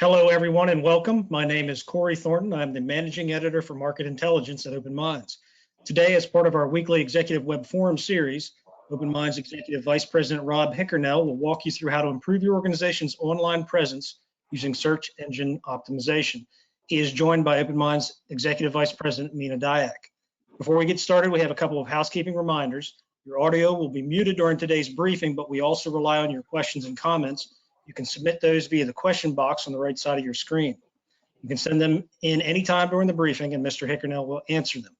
Hello, everyone, and welcome. My name is Corey Thornton. I'm the Managing Editor for Market Intelligence at Open Minds. Today, as part of our weekly Executive Web Forum series, Open Minds Executive Vice President Rob Hickernell will walk you through how to improve your organization's online presence using search engine optimization. He is joined by Open Minds Executive Vice President Mina Dyak. Before we get started, we have a couple of housekeeping reminders. Your audio will be muted during today's briefing, but we also rely on your questions and comments. You can submit those via the question box on the right side of your screen. You can send them in anytime during the briefing and Mr. Hickernell will answer them.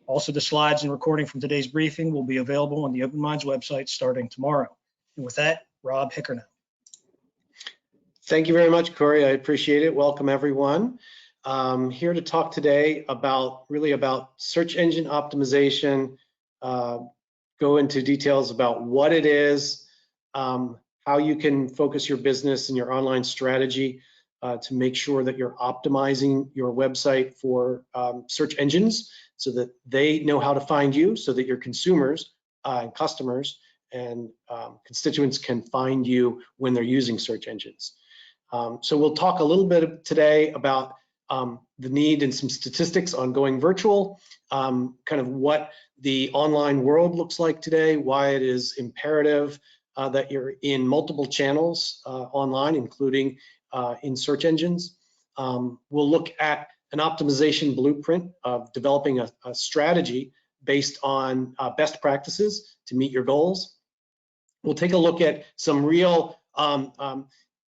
Also, the slides and recording from today's briefing will be available on the Open Minds website starting tomorrow. And with that, Rob Hickernell. Thank you very much, Corey. I appreciate it. Welcome, everyone. Here to talk today about search engine optimization, go into details about what it is, how you can focus your business and your online strategy to make sure that you're optimizing your website for search engines so that they know how to find you, so that your consumers and customers and constituents can find you when they're using search engines. So we'll talk a little bit today about the need and some statistics on going virtual, kind of what the online world looks like today, why it is imperative that you're in multiple channels online, including in search engines. We'll look at an optimization blueprint of developing a strategy based on best practices to meet your goals. We'll take a look at some real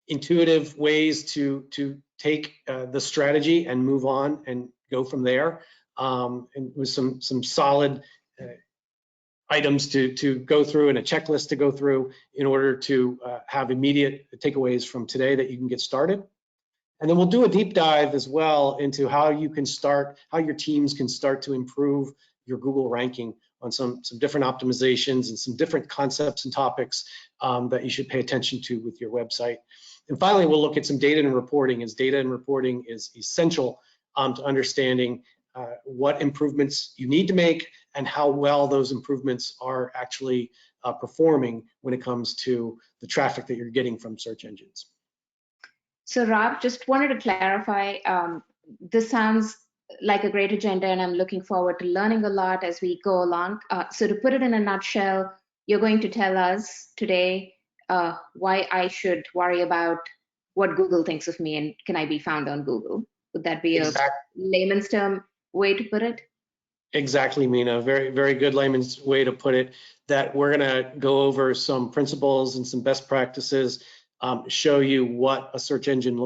intuitive ways to take the strategy and move on and go from there, and with some solid items to go through and a checklist to go through in order to have immediate takeaways from today that you can get started. And then we'll do a deep dive as well into how you can start, how your teams can start to improve your Google ranking on some different optimizations and some different concepts and topics that you should pay attention to with your website. And finally, we'll look at some data and reporting, as data and reporting is essential to understanding what improvements you need to make and how well those improvements are actually performing when it comes to the traffic that you're getting from search engines. So Rob, just wanted to clarify, this sounds like a great agenda and I'm looking forward to learning a lot as we go along. So to put it in a nutshell, you're going to tell us today why I should worry about what Google thinks of me and can I be found on Google? Would that be a layman's term way to put it? Exactly, Mina. Very, very good layman's way to put it. That we're going to go over some principles and some best practices, show you what a search engine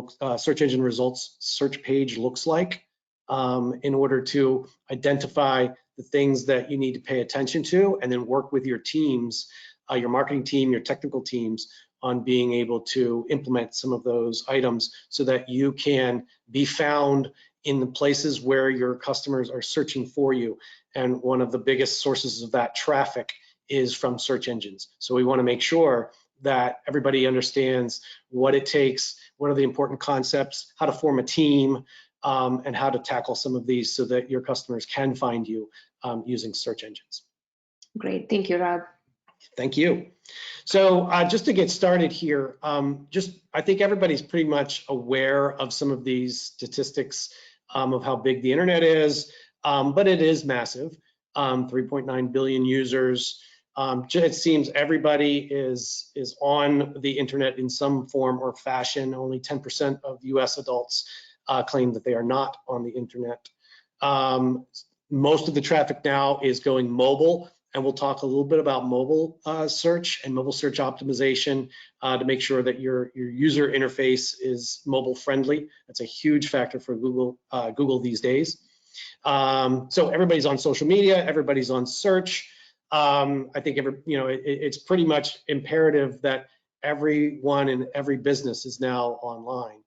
results search page looks like, in order to identify the things that you need to pay attention to, and then work with your teams, your marketing team, your technical teams, on being able to implement some of those items so that you can be found in the places where your customers are searching for you. And one of the biggest sources of that traffic is from search engines. So we want to make sure that everybody understands what it takes, what are the important concepts, how to form a team, and how to tackle some of these so that your customers can find you using search engines. Great, thank you, Rob. Thank you. So just to get started here, I think everybody's pretty much aware of some of these statistics of how big the internet is, but it is massive. 3.9 billion users. It seems everybody is on the internet in some form or fashion. Only 10% of US adults claim that they are not on the internet. Most of the traffic now is going mobile, and we'll talk a little bit about mobile search and mobile search optimization to make sure that your user interface is mobile friendly. That's a huge factor for Google these days. So everybody's on social media, everybody's on search. I think it's pretty much imperative that everyone in every business is now online.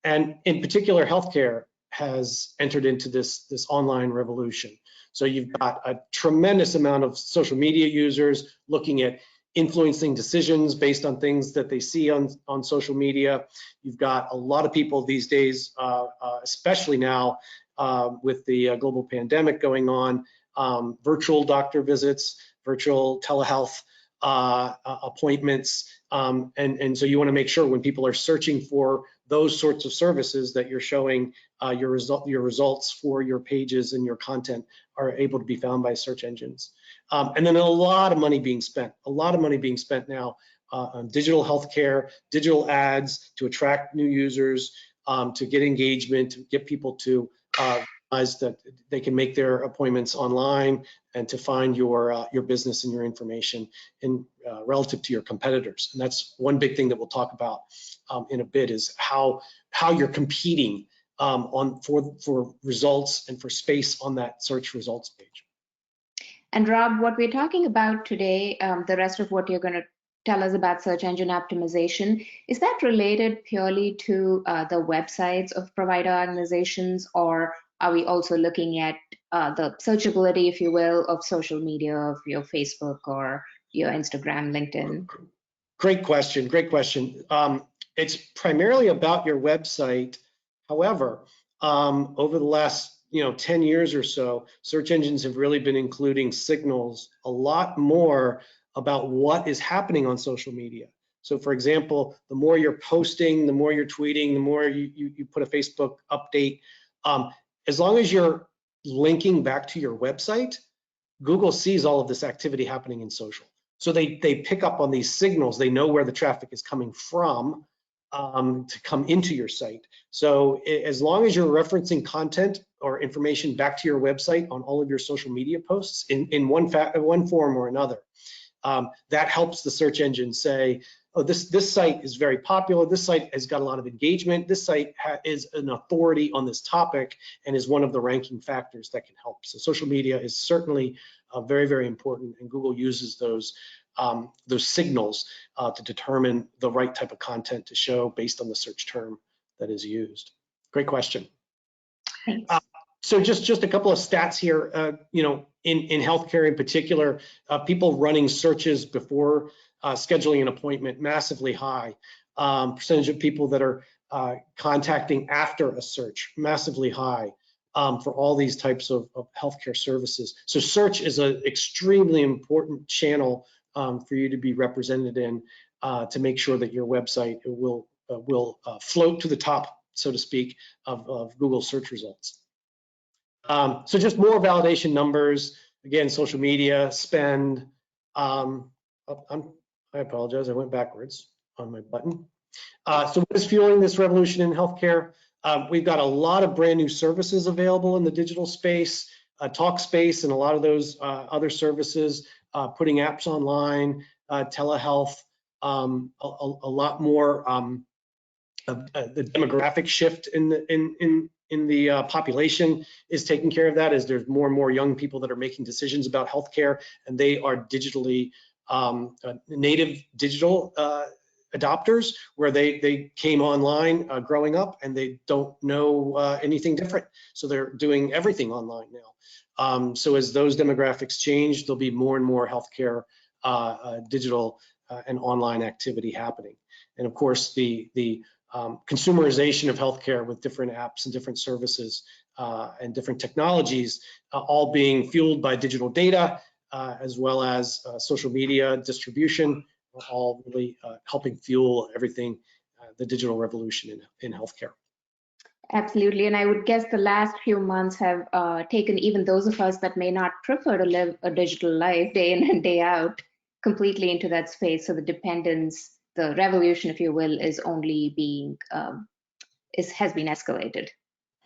And in particular, healthcare has entered into this online revolution. So you've got a tremendous amount of social media users looking at influencing decisions based on things that they see on social media. You've got a lot of people these days, especially now with the global pandemic going on, virtual doctor visits, virtual telehealth appointments, and so you want to make sure when people are searching for those sorts of services that you're showing your results for your pages and your content are able to be found by search engines. And then a lot of money being spent now on digital healthcare, digital ads to attract new users, to get engagement, to get people to realize that they can make their appointments online and to find your business and your information in relative to your competitors. And that's one big thing that we'll talk about in a bit, is how you're competing for results and for space on that search results page. And Rob, what we're talking about today, the rest of what you're going to tell us about search engine optimization, is that related purely to the websites of provider organizations, or are we also looking at the searchability, if you will, of social media, of your Facebook or your Instagram, LinkedIn? Great question. It's primarily about your website. However, over the last 10 years or so, search engines have really been including signals a lot more about what is happening on social media. So for example, the more you're posting, the more you're tweeting, the more you put a Facebook update, as long as you're linking back to your website, Google sees all of this activity happening in social. So they pick up on these signals. They know where the traffic is coming from to come into your site. So as long as you're referencing content or information back to your website on all of your social media posts in one form or another, that helps the search engine say, oh, this site is very popular, this site has got a lot of engagement, this site is an authority on this topic and is one of the ranking factors that can help. So social media is certainly very, very important, and Google uses those signals to determine the right type of content to show based on the search term that is used. Great question. Thanks. So just a couple of stats here, in healthcare in particular, people running searches before scheduling an appointment, massively high. Percentage of people that are contacting after a search, massively high for all these types of healthcare services. So search is an extremely important channel for you to be represented in to make sure that your website will float to the top, so to speak, of Google search results. So just more validation numbers. Again, social media spend. I apologize, I went backwards on my button. So what is fueling this revolution in healthcare? We've got a lot of brand new services available in the digital space, Talkspace and a lot of those other services, putting apps online, telehealth, a lot more the demographic shift in the population is taking care of that, as there's more and more young people that are making decisions about healthcare, and they are digitally native digital adopters, where they came online growing up and they don't know anything different. So they're doing everything online now. So as those demographics change, there'll be more and more healthcare digital and online activity happening. And of course, the consumerization of healthcare with different apps and different services and different technologies, all being fueled by digital data, as well as social media distribution, are all really helping fuel everything, the digital revolution in healthcare. Absolutely, and I would guess the last few months have taken even those of us that may not prefer to live a digital life day in and day out completely into that space. So the dependence, the revolution, if you will, is only being has been escalated.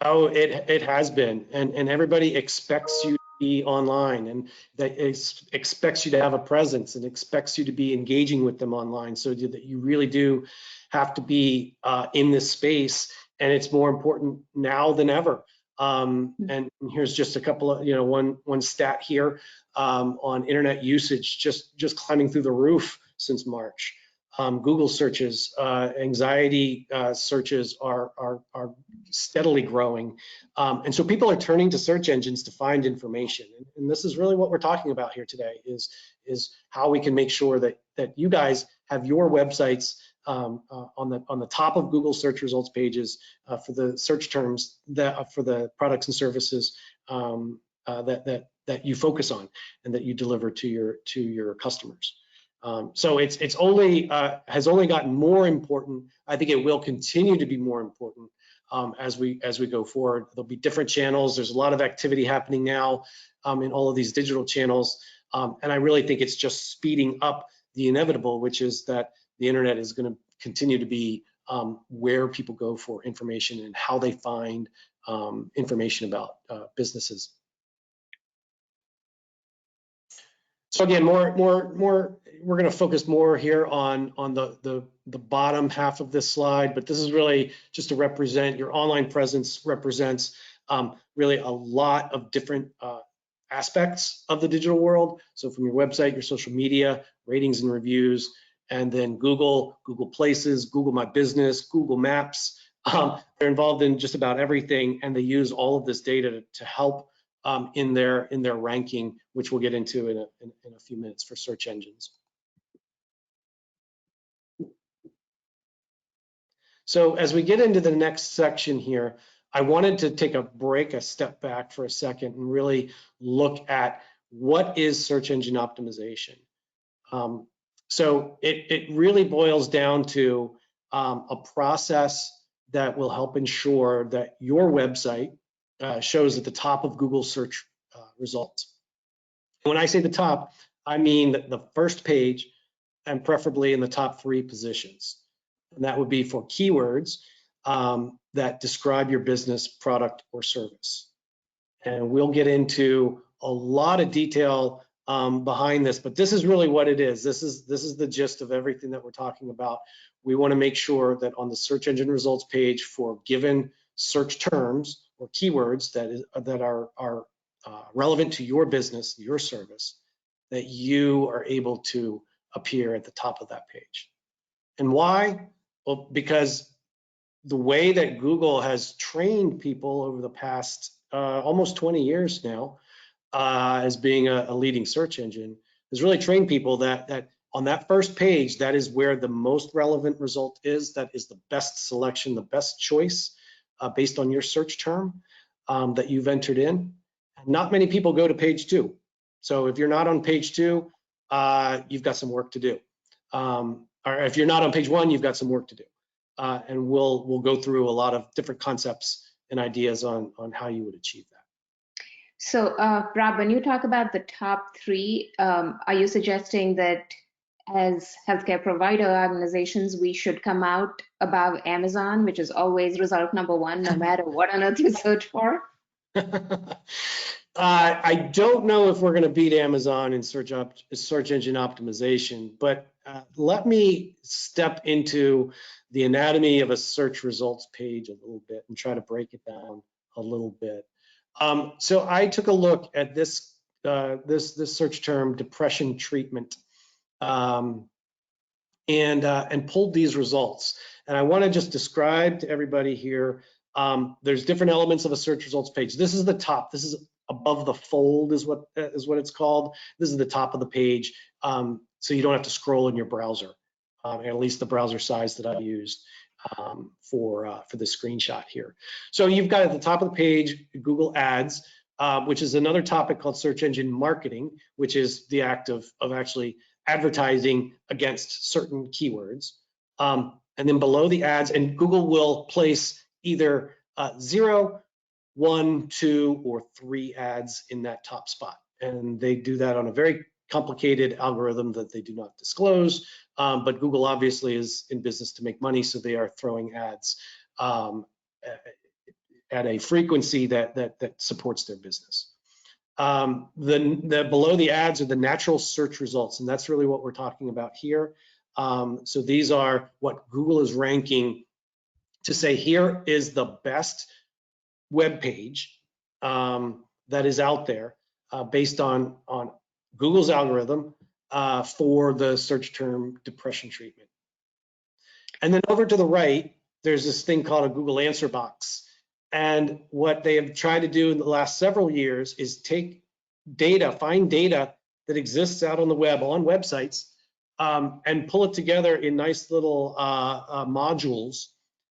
Oh, it has been, and everybody expects you to be online, and that expects you to have a presence, and expects you to be engaging with them online, so that you really do have to be in this space, and it's more important now than ever. And here's just a couple of, one stat here on internet usage, just climbing through the roof since March. Google searches, anxiety searches are steadily growing. And so people are turning to search engines to find information. And this is really what we're talking about here today, is how we can make sure that you guys have your websites on the top of Google search results pages for the search terms for the products and services that you focus on and that you deliver to your customers. So it's only has only gotten more important. I think it will continue to be more important as we go forward. There'll be different channels. There's a lot of activity happening now in all of these digital channels, and I really think it's just speeding up the inevitable, which is that the internet is going to continue to be where people go for information and how they find information about businesses. So again, we're going to focus more here on the bottom half of this slide, but this is really just to represent your online presence represents really a lot of different aspects of the digital world. So from your website, your social media, ratings and reviews, and then Google Places, Google My Business, Google Maps. They're involved in just about everything, and they use all of this data to help in their ranking, which we'll get into in a few minutes for search engines. So as we get into the next section here, I wanted to take a step back for a second and really look at what is search engine optimization. So it really boils down to a process that will help ensure that your website shows at the top of Google search results. When I say the top, I mean the first page and preferably in the top 3 positions. And that would be for keywords that describe your business, product, or service. And we'll get into a lot of detail behind this, but this is really what it is. This is the gist of everything that we're talking about. We want to make sure that on the search engine results page for given search terms or keywords that are relevant to your business, your service, that you are able to appear at the top of that page. And why? Well, because the way that Google has trained people over the past almost 20 years now as being a leading search engine has really trained people that on that first page, that is where the most relevant result is. That is the best selection, the best choice based on your search term that you've entered in. Not many people go to page 2. So if you're not on page 2, you've got some work to do. Or if you're not on page 1, you've got some work to do. And we'll go through a lot of different concepts and ideas on how you would achieve that. So Rob, when you talk about the top 3, are you suggesting that as healthcare provider organizations, we should come out above Amazon, which is always result number 1, no matter what on earth you search for? I don't know if we're going to beat Amazon in search engine optimization, but let me step into the anatomy of a search results page a little bit and try to break it down a little bit. So I took a look at this search term, depression treatment, and pulled these results. And I want to just describe to everybody here. There's different elements of a search results page. This is the top. This is above the fold is what it's called. This is the top of the page, so you don't have to scroll in your browser, at least the browser size that I used for the screenshot here. So you've got at the top of the page Google Ads, which is another topic called search engine marketing, which is the act of actually advertising against certain keywords. And then below the ads, and Google will place either 0, 1, 2, or 3 ads in that top spot. And they do that on a very complicated algorithm that they do not disclose. But Google obviously is in business to make money, so they are throwing ads at a frequency that supports their business. Below the ads are the natural search results, and that's really what we're talking about here. So these are what Google is ranking to say, here is the best web page that is out there based on Google's algorithm for the search term depression treatment. And then over to the right, there's this thing called a Google answer box. And what they have tried to do in the last several years is take data, find data that exists out on the web, on websites, and pull it together in nice little modules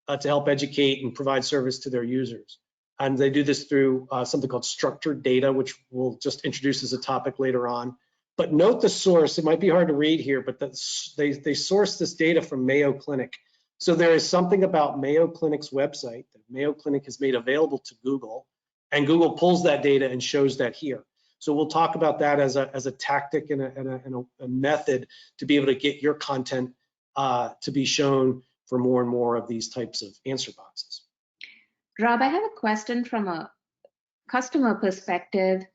to help educate and provide service to their users. And they do this through something called structured data, which we'll just introduce as a topic later on. But note the source. It might be hard to read here, but they source this data from Mayo Clinic. So there is something about Mayo Clinic's website that Mayo Clinic has made available to Google, and Google pulls that data and shows that here. So we'll talk about that as a tactic and a method to be able to get your content to be shown for more and more of these types of answer boxes. Rob, I have a question from a customer perspective.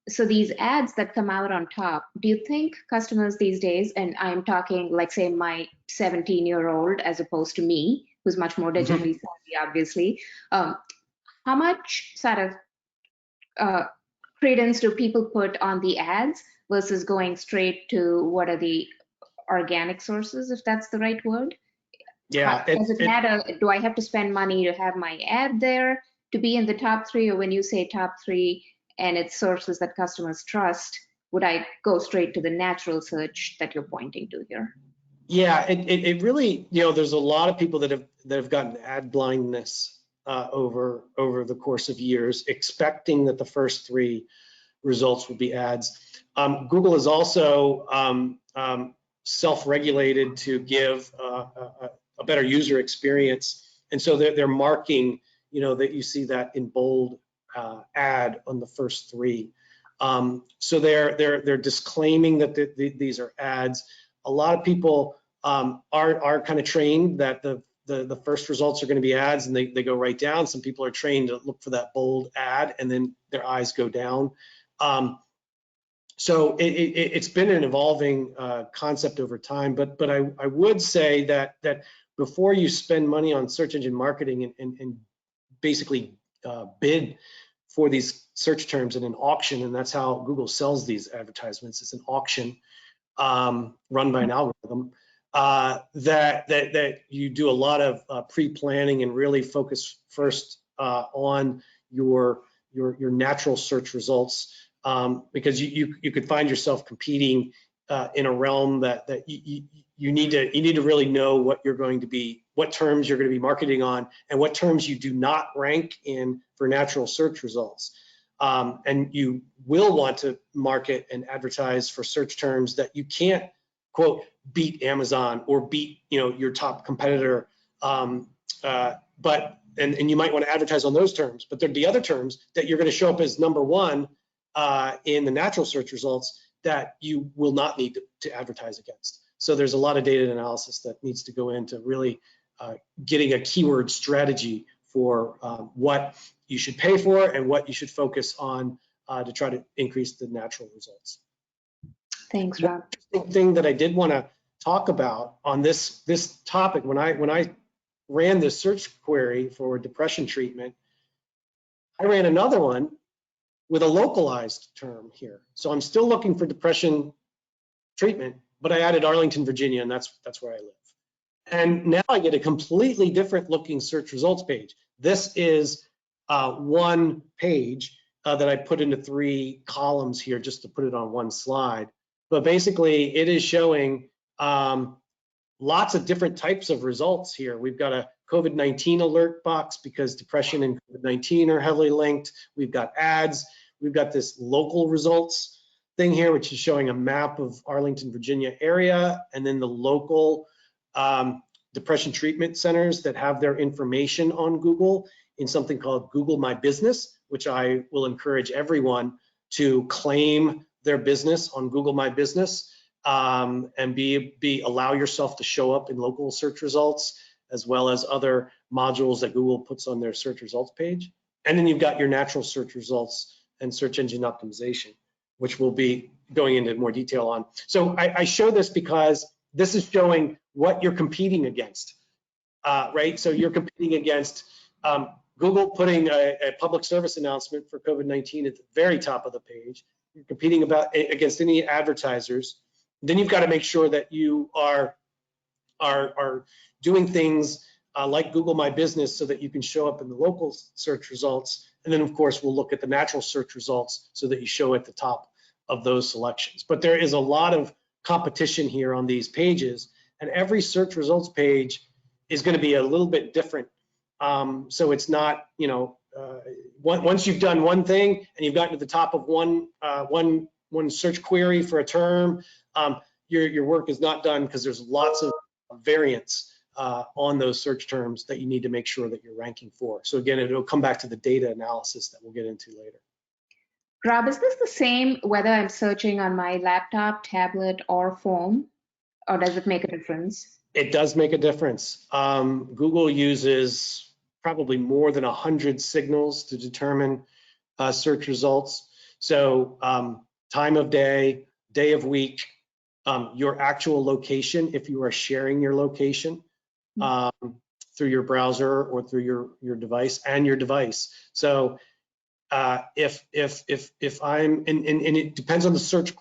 So these ads that come out on top, do you think customers these days, and I'm talking like say my 17-year-old as opposed to me, who's much more digitally savvy, obviously, how much sort of credence do people put on the ads versus going straight to what are the organic sources, if that's the right word? Yeah. Does it matter? Do I have to spend money to have my ad there to be in the top 3, or when you say top 3 and it's sources that customers trust, would I go straight to the natural search that you're pointing to here? Yeah, it really, there's a lot of people that have gotten ad blindness over the course of years, expecting that the first 3 results would be ads. Google is also self-regulated to give a better user experience, and so they're marking, that you see that in bold ad on the first 3. So they're disclaiming that these are ads. A lot of people are kind of trained that the first results are going to be ads, and they go right down. Some people are trained to look for that bold ad, and then their eyes go down. So it's been an evolving concept over time, but I would say that before you spend money on search engine marketing and basically bid for these search terms in an auction, and that's how Google sells these advertisements. It's an auction run by an algorithm that you do a lot of pre-planning and really focus first on your natural search results, because you could find yourself competing in a realm that you need to really know what terms you're going to be marketing on, and what terms you do not rank in for natural search results. And you will want to market and advertise for search terms that you can't, quote, beat Amazon or beat your top competitor. And you might want to advertise on those terms, but there'd be other terms that you're going to show up as number 1 in the natural search results that you will not need to advertise against. So there's a lot of data analysis that needs to go into really getting a keyword strategy for what you should pay for and what you should focus on to try to increase the natural results. Thanks, Rob. One interesting thing that I did want to talk about on this topic, when I ran this search query for depression treatment, I ran another one with a localized term here. So I'm still looking for depression treatment, but I added Arlington, Virginia, and that's where I live. And now I get a completely different looking search results page. This is one page that I put into 3 columns here just to put it on one slide. But basically, it is showing lots of different types of results here. We've got a COVID-19 alert box because depression and COVID-19 are heavily linked. We've got ads. We've got this local results thing here, which is showing a map of Arlington, Virginia area, and then the local depression treatment centers that have their information on Google in something called Google My Business, which I will encourage everyone to claim their business on Google My Business, and allow yourself to show up in local search results, as well as other modules that Google puts on their search results page. And then you've got your natural search results and search engine optimization, which we'll be going into more detail on. So I show this because this is showing what you're competing against, right? So you're competing against Google putting a public service announcement for COVID-19 at the very top of the page. You're competing against any advertisers. Then you've got to make sure that you are doing things like Google My Business so that you can show up in the local search results. And then, of course, we'll look at the natural search results so that you show at the top of those selections. But there is a lot of competition here on these pages, and every search results page is going to be a little bit different. So it's not, once you've done one thing and you've gotten to the top of one one search query for a term, your work is not done because there's lots of variance on those search terms that you need to make sure that you're ranking for. So again, it'll come back to the data analysis that we'll get into later. Rob, is this the same whether I'm searching on my laptop, tablet, or phone, or does it make a difference? It does make a difference. Google uses probably more than 100 signals to determine search results. So time of day, day of week, your actual location, if you are sharing your location through your browser or through your device and your device. So if I'm, and it depends on the search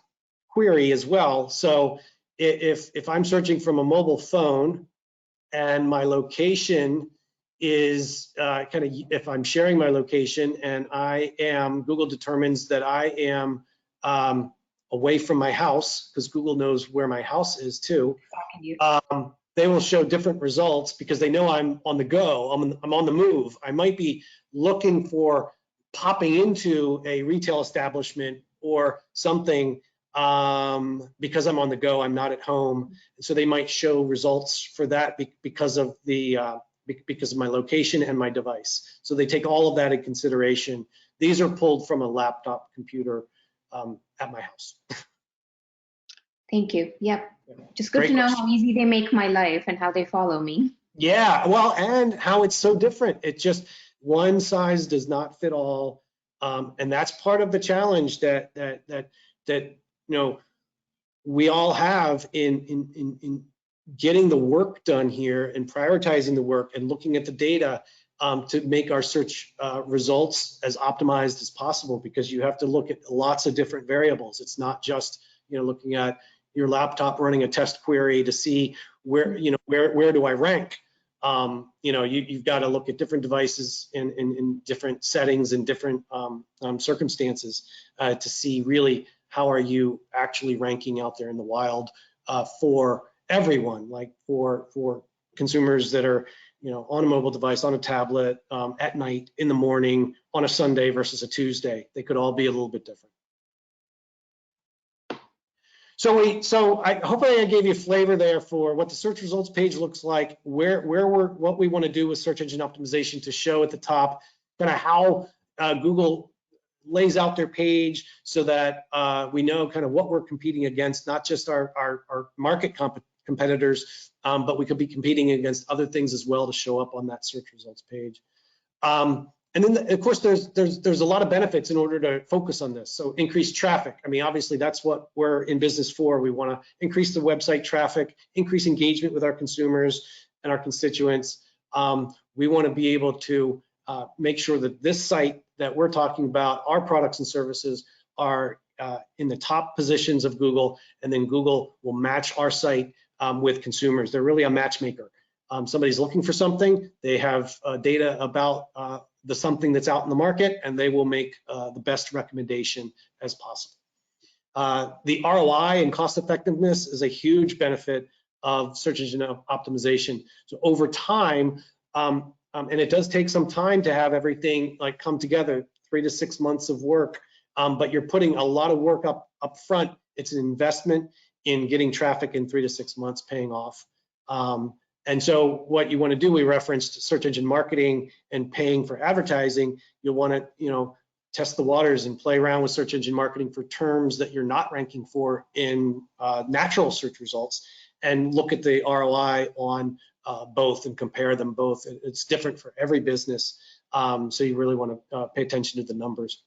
query as well. So if I'm searching from a mobile phone and my location is if I'm sharing my location and Google determines that I am away from my house, because Google knows where my house is too, they will show different results because they know I'm on the go, I'm on the move. I might be looking for popping into a retail establishment or something because I'm on the go, I'm not at home. So they might show results for that because of my location and my device. So they take all of that in consideration. These are pulled from a laptop computer at my house. Thank you. Yep. Just good Great to know question. how easy they make my life and how they follow me. Yeah, well, and how it's so different. It's just one size does not fit all. And that's part of the challenge that we all have in getting the work done here and prioritizing the work and looking at the data to make our search results as optimized as possible, because you have to look at lots of different variables. It's not just looking at your laptop running a test query to see where do I rank. You've got to look at different devices in different settings and different circumstances to see really how are you actually ranking out there in the wild for everyone, like for consumers that are on a mobile device, on a tablet, at night, in the morning, on a Sunday versus a Tuesday. They could all be a little bit different. So hopefully I gave you a flavor there for what the search results page looks like, what we want to do with search engine optimization to show at the top kind of how Google lays out their page so that we know kind of what we're competing against, not just our market competitors, but we could be competing against other things as well to show up on that search results page. And then, of course, there's a lot of benefits in order to focus on this. So increased traffic. I mean, obviously, that's what we're in business for. We want to increase the website traffic, increase engagement with our consumers and our constituents. We want to be able to make sure that this site that we're talking about, our products and services, are in the top positions of Google, and then Google will match our site with consumers. They're really a matchmaker. Somebody's looking for something, they have data about the something that's out in the market, and they will make the best recommendation as possible. The ROI and cost effectiveness is a huge benefit of search engine optimization. So over time, and it does take some time to have everything like come together, 3 to 6 months of work, but you're putting a lot of work up front. It's an investment in getting traffic in 3 to 6 months paying off. And so what you want to do, we referenced search engine marketing and paying for advertising. You'll want to, test the waters and play around with search engine marketing for terms that you're not ranking for in natural search results, and look at the ROI on both and compare them both. It's different for every business. So you really want to pay attention to the numbers.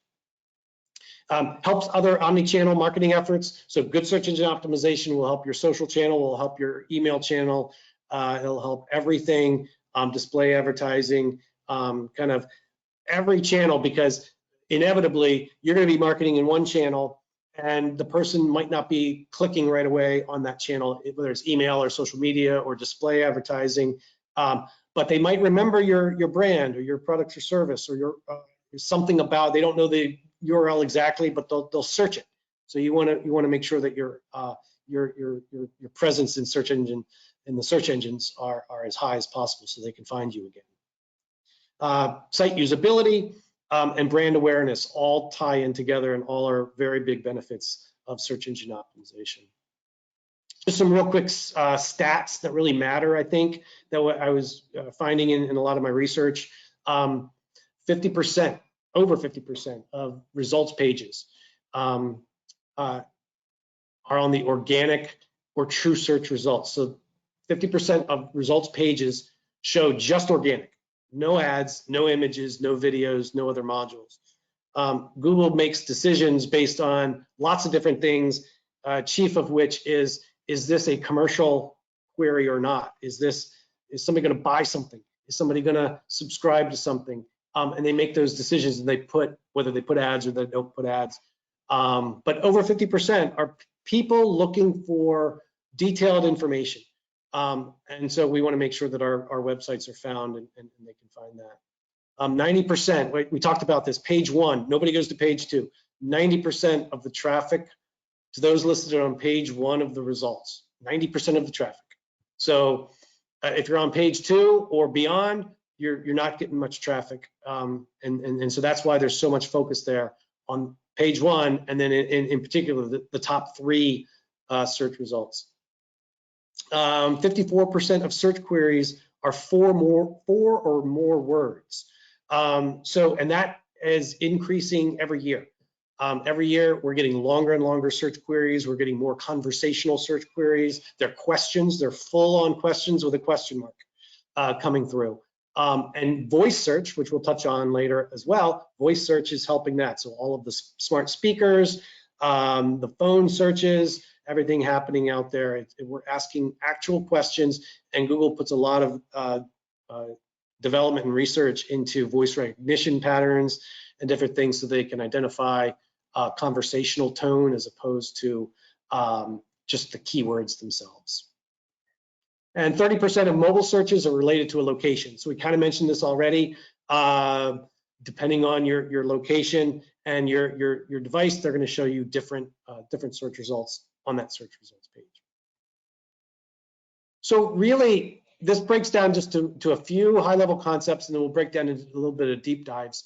Helps other omni-channel marketing efforts. So good search engine optimization will help your social channel, will help your email channel, it'll help everything, display advertising, kind of every channel, because inevitably you're going to be marketing in one channel and the person might not be clicking right away on that channel, whether it's email or social media or display advertising, but they might remember your brand or your product or service, or your something about, they don't know the URL exactly, but they'll search it. So you want to make sure that your presence in search engine and the search engines are as high as possible so they can find you again. Site usability and brand awareness all tie in together and all are very big benefits of search engine optimization. Just some real quick stats that really matter, I think, that what I was finding in a lot of my research. 50%, over 50% of results pages are on the organic or true search results. So 50% of results pages show just organic, no ads, no images, no videos, no other modules. Google makes decisions based on lots of different things, chief of which is this a commercial query or not? Is somebody going to buy something? Is somebody going to subscribe to something? And they make those decisions, and whether they put ads or they don't put ads. But over 50% are people looking for detailed information. And so we want to make sure that our websites are found and they can find that. 90%, we talked about this, page 1, nobody goes to page 2. 90% of the traffic to those listed on page 1 of the results, 90% of the traffic. So if you're on page 2 or beyond, you're not getting much traffic. And so that's why there's so much focus there on page 1, and then in particular, the top 3 search results. 54% of search queries are 4 or more words. And that is increasing every year. Every year, we're getting longer and longer search queries. We're getting more conversational search queries. They're questions. They're full-on questions with a question mark coming through. And voice search, which we'll touch on later as well, voice search is helping that. So all of the smart speakers, the phone searches, everything happening out there, we're asking actual questions, and Google puts a lot of development and research into voice recognition patterns and different things so they can identify conversational tone as opposed to just the keywords themselves. And 30% of mobile searches are related to a location. So we kind of mentioned this already. Depending on your location and your device, they're going to show you different search results on that search results page. So really, this breaks down just to a few high-level concepts, and then we'll break down into a little bit of deep dives.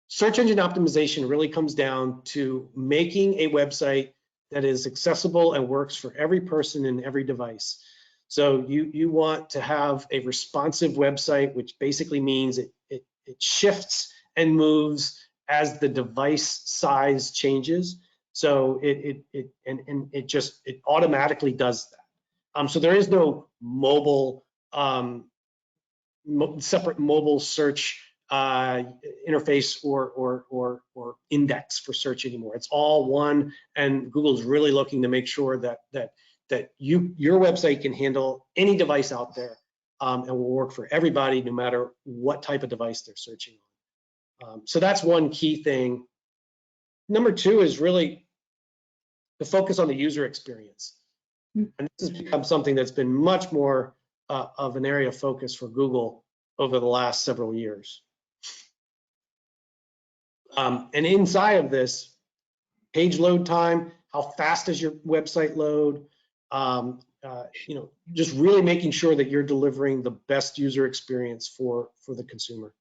Search engine optimization really comes down to making a website that is accessible and works for every person and every device. So you want to have a responsive website, which basically means it shifts and moves as the device size changes. So it automatically does that. So there is no mobile separate mobile search interface or index for search anymore. It's all one, and Google's really looking to make sure that your website can handle any device out there and will work for everybody, no matter what type of device they're searching on. So that's one key thing. Number 2 is really the focus on the user experience. And this has become something that's been much more of an area of focus for Google over the last several years. And inside of this, page load time, how fast does your website load? Just really making sure that you're delivering the best user experience for the consumer.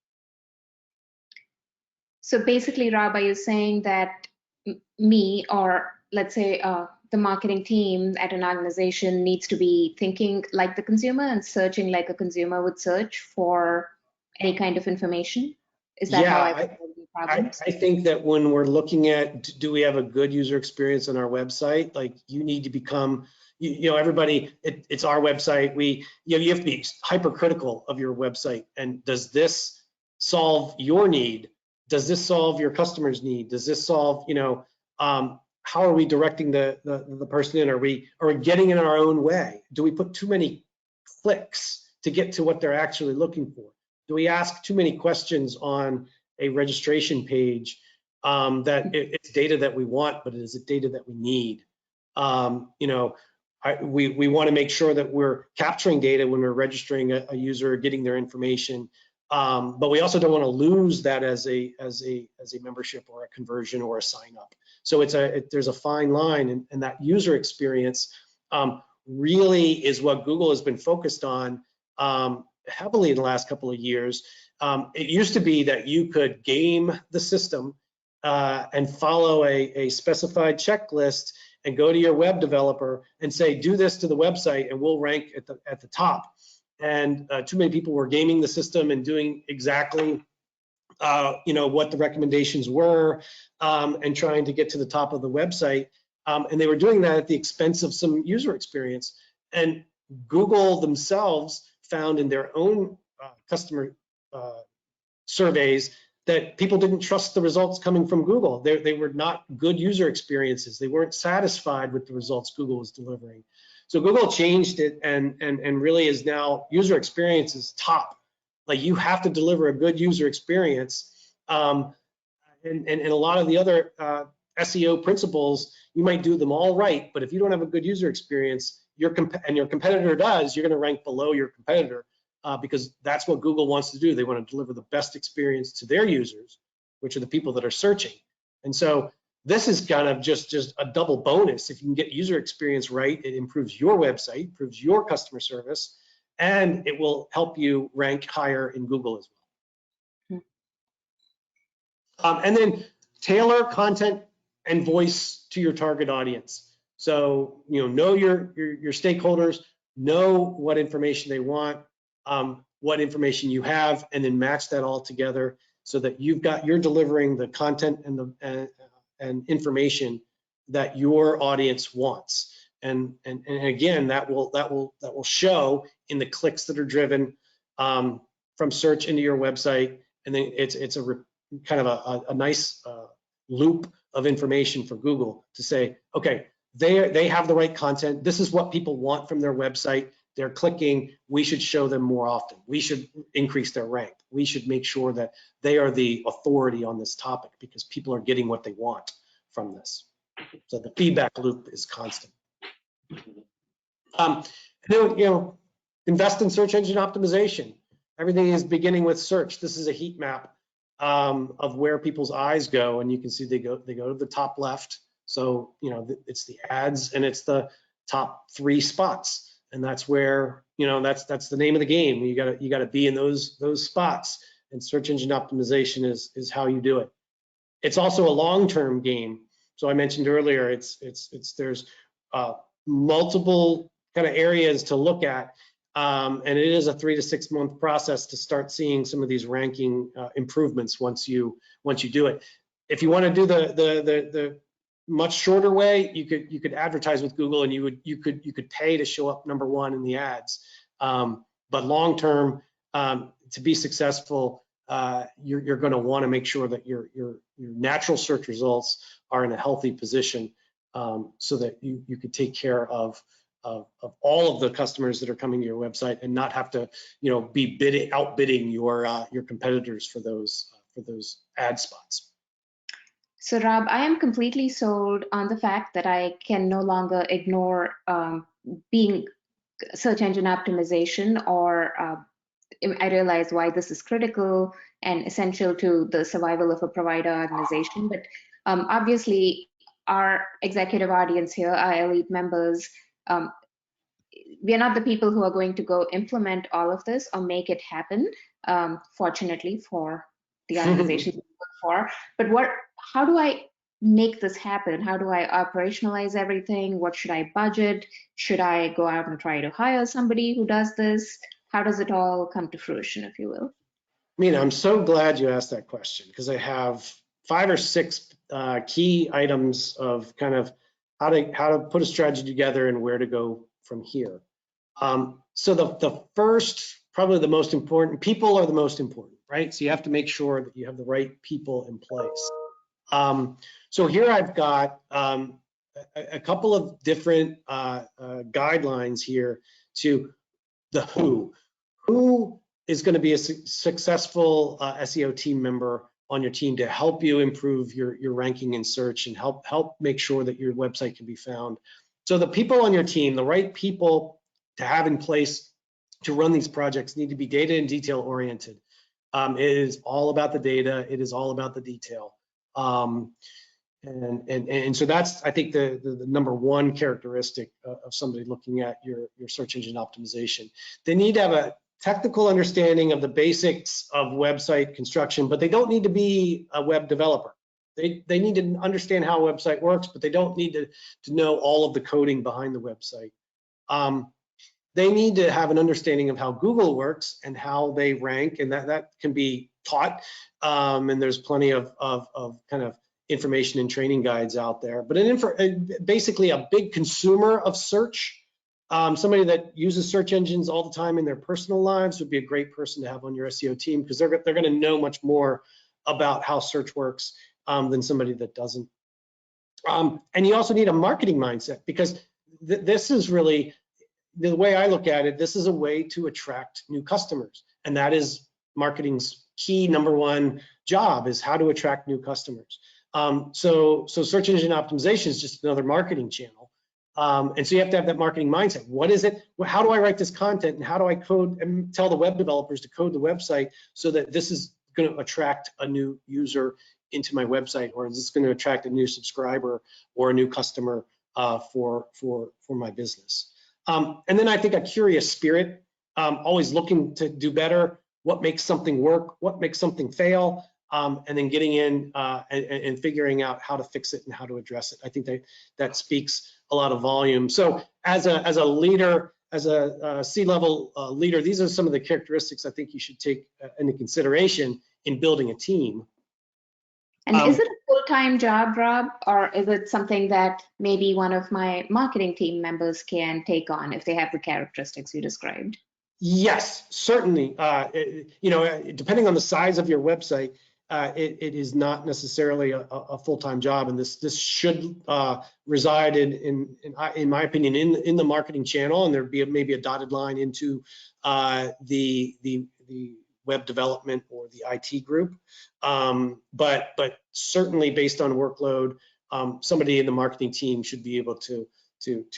So basically, Rob, are you saying that me, or let's say the marketing team at an organization, needs to be thinking like the consumer and searching like a consumer would search for any kind of information? Is that how I solve the problems? I think that when we're looking at, do we have a good user experience on our website, like you need to become, everybody, it's our website. You have to be hypercritical of your website. And does this solve your need? Does this solve your customer's need? Does this solve, how are we directing the person in? Are we getting in our own way? Do we put too many clicks to get to what they're actually looking for? Do we ask too many questions on a registration page that it's data that we want, but is it data that we need? We want to make sure that we're capturing data when we're registering a user, getting their information, but we also don't want to lose that as a membership or a conversion or a sign up. So there's a fine line, and that user experience really is what Google has been focused on heavily in the last couple of years. It used to be that you could game the system and follow a specified checklist and go to your web developer and say, do this to the website and we'll rank at the top. And too many people were gaming the system and doing exactly what the recommendations were and trying to get to the top of the website. And they were doing that at the expense of some user experience. And Google themselves found in their own customer surveys that people didn't trust the results coming from Google. They were not good user experiences. They weren't satisfied with the results Google was delivering. So Google changed it and really is now user experience is top. Like you have to deliver a good user experience. And a lot of the other SEO principles, you might do them all right, but if you don't have a good user experience, your competitor does, you're going to rank below your competitor because that's what Google wants to do. They want to deliver the best experience to their users, which are the people that are searching. And so this is kind of just a double bonus. If you can get user experience right, it improves your website, improves your customer service, and it will help you rank higher in Google as well. And then tailor content and voice to your target audience. So, know your stakeholders, know what information they want, what information you have, and then match that all together so that you're delivering the content and information that your audience wants. And again, that will show in the clicks that are driven from search into your website, and then it's kind of a nice loop of information for Google to say, okay, they have the right content. This is what people want from their website. They're clicking. We should show them more often. We should increase their rank. We should make sure that they are the authority on this topic because people are getting what they want from this. So the feedback loop is constant. Invest in search engine optimization. Everything is beginning with search. This is a heat map of where people's eyes go, and you can see they go to the top left. So it's the ads and it's the top 3 spots, and that's where that's the name of the game. You gotta be in those spots, and search engine optimization is how you do it. It's also a long-term game. So I mentioned earlier, there's multiple kind of areas to look at. And it is a 3 to 6 month process to start seeing some of these ranking improvements once you do it. If you want to do the much shorter way, you could advertise with Google and you could pay to show up number 1 in the ads. But long term, to be successful, you're going to want to make sure that your natural search results are in a healthy position so that you could take care of all of the customers that are coming to your website and not have to be outbidding your competitors for those ad spots. So Rob, I am completely sold on the fact that I can no longer ignore being search engine optimization, or I realize why this is critical and essential to the survival of a provider organization. But obviously, our executive audience here, our elite members, we are not the people who are going to go implement all of this or make it happen, fortunately for the organizations we work for. But how do I make this happen? How do I operationalize everything? What should I budget? Should I go out and try to hire somebody who does this? How does it all come to fruition, if you will? Mina, I'm so glad you asked that question because I have 5 or 6 key items of kind of how to put a strategy together and where to go from here. So the first, probably the most important, people are the most important, right? So you have to make sure that you have the right people in place. So here I've got a couple of different guidelines here to the who. Who is going to be a successful SEO team member on your team to help you improve your ranking in search and help make sure that your website can be found. So the people on your team, the right people to have in place to run these projects, need to be data and detail oriented. It is all about the data. It is all about the detail. And so that's, I think, the number 1 characteristic of somebody looking at your search engine optimization. They need to have a technical understanding of the basics of website construction, but they don't need to be a web developer. They need to understand how a website works, but they don't need to know all of the coding behind the website. They need to have an understanding of how Google works and how they rank, and that can be taught. And there's plenty of kind of information and training guides out there. But basically a big consumer of search, somebody that uses search engines all the time in their personal lives would be a great person to have on your SEO team, because they're going to know much more about how search works than somebody that doesn't. And you also need a marketing mindset, because this is really, the way I look at it, this is a way to attract new customers. And that is marketing's key #1 job, is how to attract new customers. So search engine optimization is just another marketing channel. And so you have to have that marketing mindset. What is it? How do I write this content, and how do I code and tell the web developers to code the website so that this is going to attract a new user into my website, or is this going to attract a new subscriber or a new customer for my business? And then I think a curious spirit, always looking to do better. What makes something work? What makes something fail? And then getting in and figuring out how to fix it and how to address it. I think that speaks a lot of volume. So as a leader, as a C-level leader, these are some of the characteristics I think you should take into consideration in building a team. And is it a full-time job, Rob, or is it something that maybe one of my marketing team members can take on if they have the characteristics you described? Yes, certainly. Depending on the size of your website, it is not necessarily a full-time job, and this should reside in my opinion in the marketing channel, and there'd be maybe a dotted line into the web development or the IT group. But certainly based on workload, somebody in the marketing team should be able to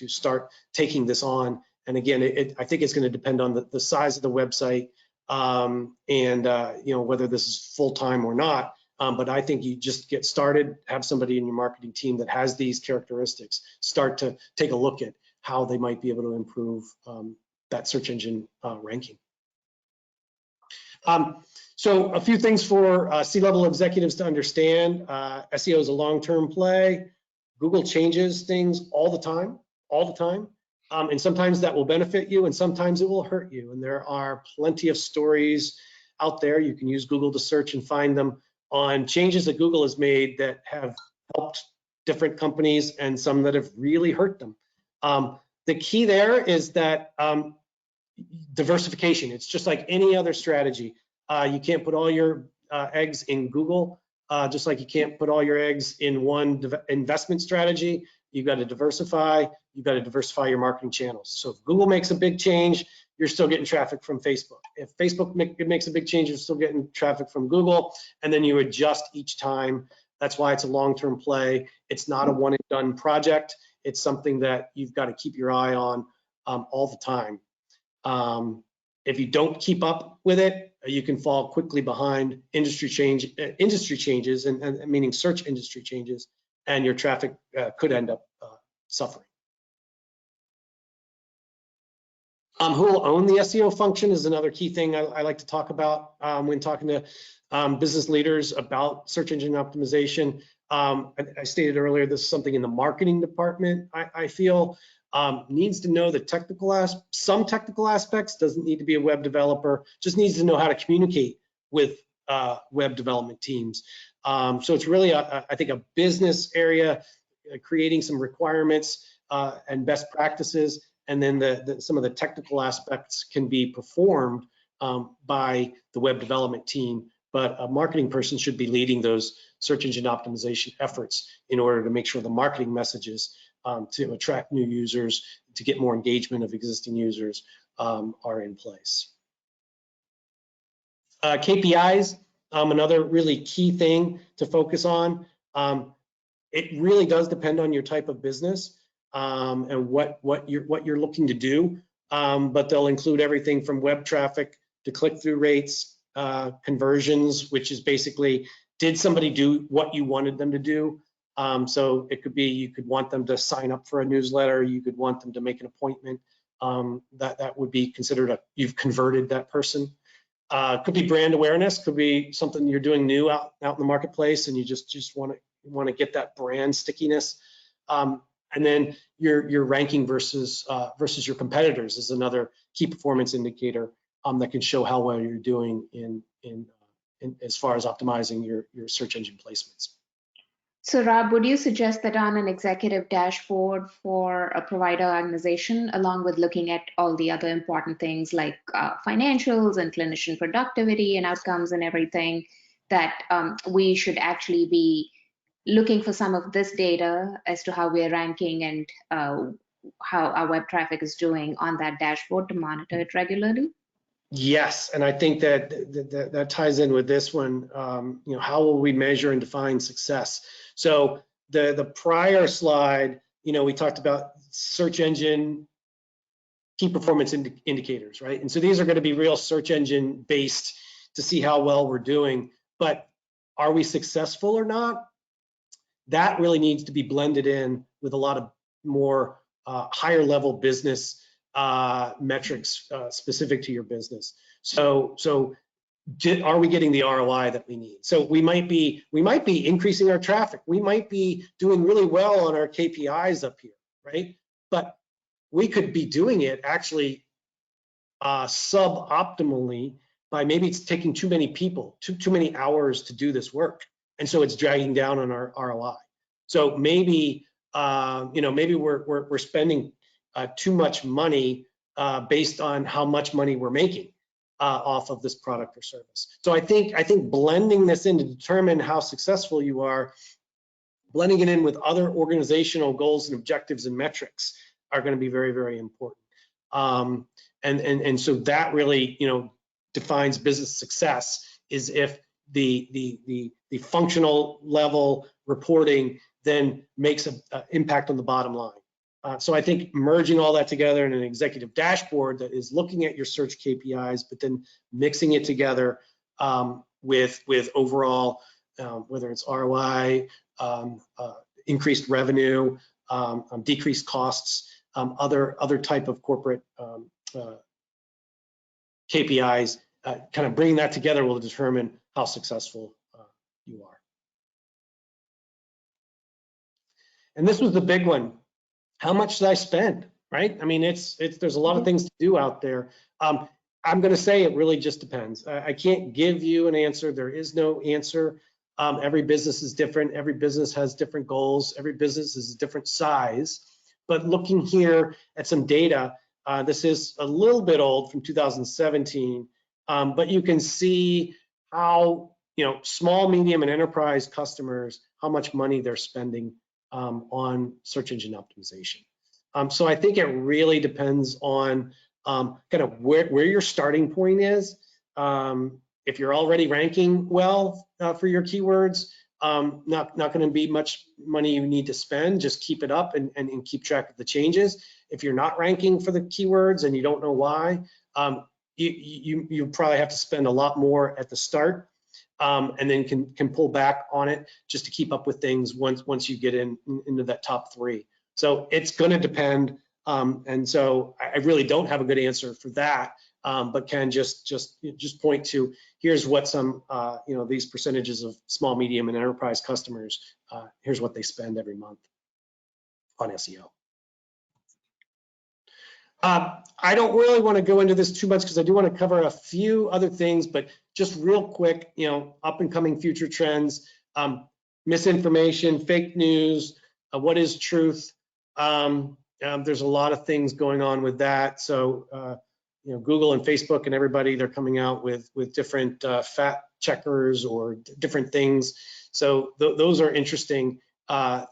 start taking this on. And again, I think it's going to depend on the size of the website and whether this is full-time or not. But I think you just get started, have somebody in your marketing team that has these characteristics, start to take a look at how they might be able to improve that search engine ranking. So a few things for C-level executives to understand. SEO is a long-term play. Google changes things all the time. And sometimes that will benefit you and sometimes it will hurt you. And there are plenty of stories out there. You can use Google to search and find them on changes that Google has made that have helped different companies and some that have really hurt them. The key there is that diversification. It's just like any other strategy. You can't put all your eggs in Google, just like you can't put all your eggs in one investment strategy. You've got to diversify. You've got to diversify your marketing channels. So if Google makes a big change, you're still getting traffic from Facebook. If Facebook makes a big change, you're still getting traffic from Google, and then you adjust each time. That's why it's a long-term play. It's not a one and done project. It's something that you've got to keep your eye on all the time. If you don't keep up with it, you can fall quickly behind industry changes, and meaning search industry changes, and your traffic could end up suffering. Who will own the SEO function is another key thing I like to talk about when talking to business leaders about search engine optimization. I stated earlier, this is something in the marketing department, I feel, needs to know the some technical aspects, doesn't need to be a web developer, just needs to know how to communicate with web development teams. So it's really, I think, a business area, creating some requirements and best practices, and then some of the technical aspects can be performed by the web development team. But a marketing person should be leading those search engine optimization efforts in order to make sure the marketing messages to attract new users, to get more engagement of existing users are in place. KPIs, another really key thing to focus on. It really does depend on your type of business and what you're looking to do, but they'll include everything from web traffic to click-through rates, conversions, which is basically, did somebody do what you wanted them to do? So it could be, you could want them to sign up for a newsletter, you could want them to make an appointment. That would be considered you've converted that person. Could be brand awareness, could be something you're doing new out in the marketplace, and you just want to get that brand stickiness. And then your ranking versus your competitors is another key performance indicator that can show how well you're doing in as far as optimizing your search engine placements. So Rob, would you suggest that on an executive dashboard for a provider organization, along with looking at all the other important things like financials and clinician productivity and outcomes and everything, that we should actually be looking for some of this data as to how we're ranking and how our web traffic is doing on that dashboard to monitor it regularly? Yes, and I think that ties in with this one. How will we measure and define success? So the prior slide, we talked about search engine key performance indicators, right? And so these are going to be real search engine based to see how well we're doing. But are we successful or not? That really needs to be blended in with a lot of more higher level business metrics specific to your business. So are we getting the ROI that we need? So we might be increasing our traffic. We might be doing really well on our KPIs up here, right? But we could be doing it actually suboptimally by maybe it's taking too many people, too many hours to do this work, and so it's dragging down on our ROI. So maybe maybe we're spending too much money based on how much money we're making off of this product or service. So I think blending this in to determine how successful you are, blending it in with other organizational goals and objectives and metrics are going to be very, very important. And so that really defines business success, is if the functional level reporting then makes an impact on the bottom line. So I think merging all that together in an executive dashboard that is looking at your search KPIs, but then mixing it together with overall, whether it's ROI, increased revenue, decreased costs, other type of corporate KPIs, kind of bringing that together will determine how successful you are. And this was the big one. How much should I spend, right? I mean, there's a lot of things to do out there. I'm going to say it really just depends. I can't give you an answer. There is no answer. Every business is different. Every business has different goals. Every business is a different size. But looking here at some data, this is a little bit old from 2017, but you can see how small, medium, and enterprise customers, how much money they're spending on search engine optimization. So I think it really depends on kind of where your starting point is. If you're already ranking well for your keywords, not going to be much money you need to spend. Just keep it up and keep track of the changes. If you're not ranking for the keywords and you don't know why, you probably have to spend a lot more at the start. And then can pull back on it just to keep up with things once you get into that top 3. So it's going to depend, and so I really don't have a good answer for that, but can just point to here's what some these percentages of small, medium, and enterprise customers, here's what they spend every month on SEO. I don't really want to go into this too much because I do want to cover a few other things, but just real quick, up and coming future trends, misinformation, fake news, what is truth? There's a lot of things going on with that. So, Google and Facebook and everybody, they're coming out with different fact checkers or different things. So those are interesting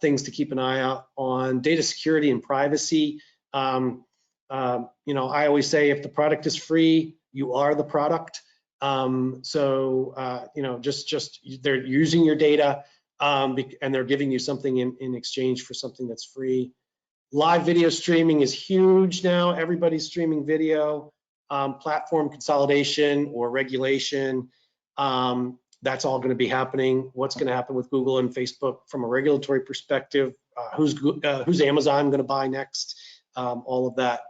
things to keep an eye out on. Data security and privacy. I always say if the product is free, you are the product. Just they're using your data and they're giving you something in exchange for something that's free. Live video streaming is huge now. Everybody's streaming video. Platform consolidation or regulation. That's all going to be happening. What's going to happen with Google and Facebook from a regulatory perspective? Who's Amazon going to buy next? All of that,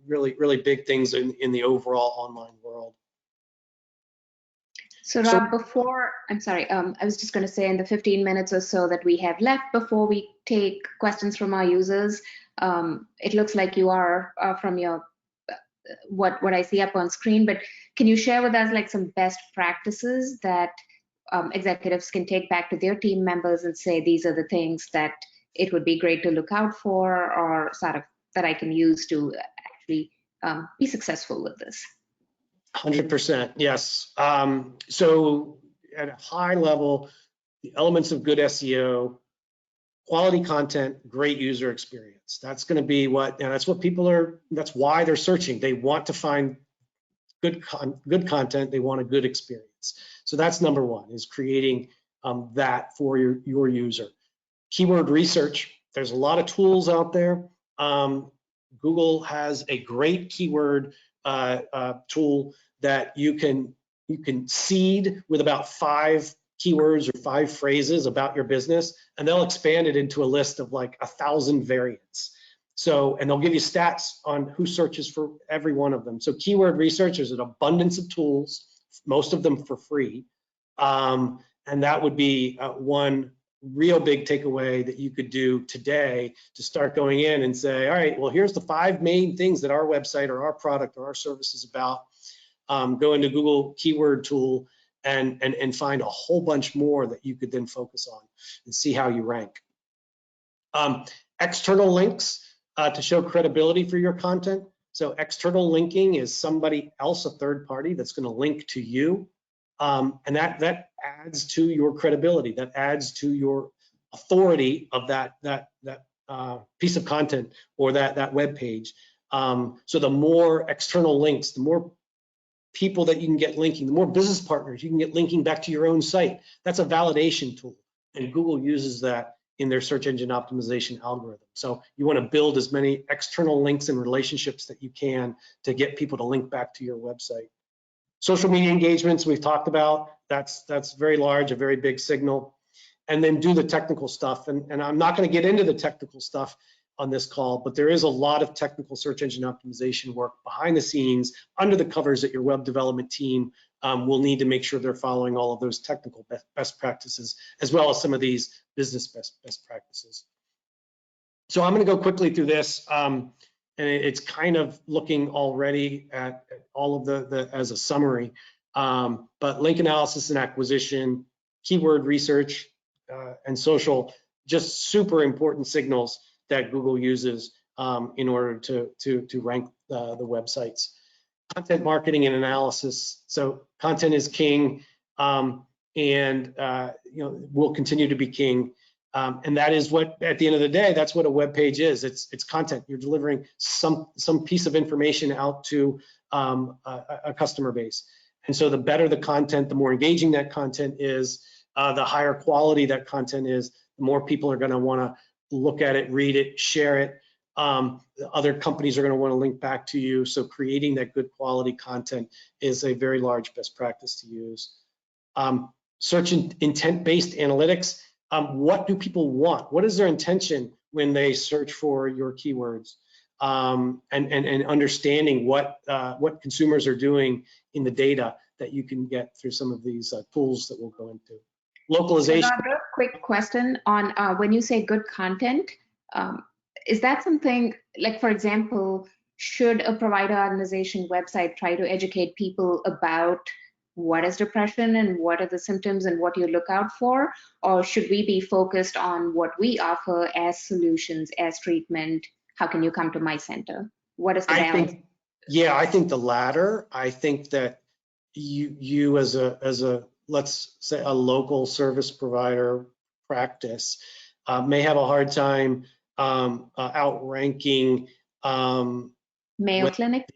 really big things in the overall online world. So Rob, I'm sorry, I was just going to say in the 15 minutes or so that we have left before we take questions from our users, it looks like you are from your what I see up on screen, but can you share with us like some best practices that executives can take back to their team members and say these are the things that it would be great to look out for, or sort of that I can use to actually be successful with this? 100%, yes. So at a high level, the elements of good SEO, quality content, great user experience. That's going to be that's what people are, that's why they're searching. They want to find good content. They want a good experience. So that's number one, is creating that for your user. Keyword research. There's a lot of tools out there. Google has a great keyword tool that you can seed with about 5 keywords or 5 phrases about your business, and they'll expand it into a list of like 1,000 variants. So, and they'll give you stats on who searches for every one of them. So keyword research, there's an abundance of tools, most of them for free. And that would be one real big takeaway that you could do today to start going in and say, all right, well, here's the 5 main things that our website or our product or our service is about. Go into Google keyword tool and find a whole bunch more that you could then focus on and see how you rank. External links to show credibility for your content. So external linking is somebody else, a third party, that's going to link to you. And that adds to your credibility, that adds to your authority of that piece of content or that web page. So the more external links, the more people that you can get linking, the more business partners you can get linking back to your own site. That's a validation tool, and Google uses that in their search engine optimization algorithm. So you want to build as many external links and relationships that you can to get people to link back to your website. Social media engagements we've talked about, that's very large, a very big signal. And then do the technical stuff. And I'm not going to get into the technical stuff on this call, but there is a lot of technical search engine optimization work behind the scenes, under the covers, that your web development team will need to make sure they're following all of those technical best practices, as well as some of these business best practices. So I'm going to go quickly through this. And it's kind of looking already at all of the as a summary, but link analysis and acquisition, keyword research, and social, just super important signals that Google uses in order to rank the websites. Content marketing and analysis. So content is king, and will continue to be king. And that is what, at the end of the day, that's what a web page is. It's content. You're delivering some piece of information out to a customer base. And so the better the content, the more engaging that content is, the higher quality that content is, the more people are going to want to look at it, read it, share it. Other companies are going to want to link back to you. So creating that good quality content is a very large best practice to use. Search intent-based analytics. What do people want? What is their intention when they search for your keywords? And understanding what consumers are doing in the data that you can get through some of these tools that we'll go into. Localization. So a quick question on when you say good content, is that something like, for example, should a provider organization website try to educate people about what is depression and what are the symptoms and what you look out for? Or should we be focused on what we offer as solutions, as treatment? How can you come to my center? What is the balance? I think the latter. I think that you as a let's say a local service provider practice may have a hard time outranking Mayo Clinic?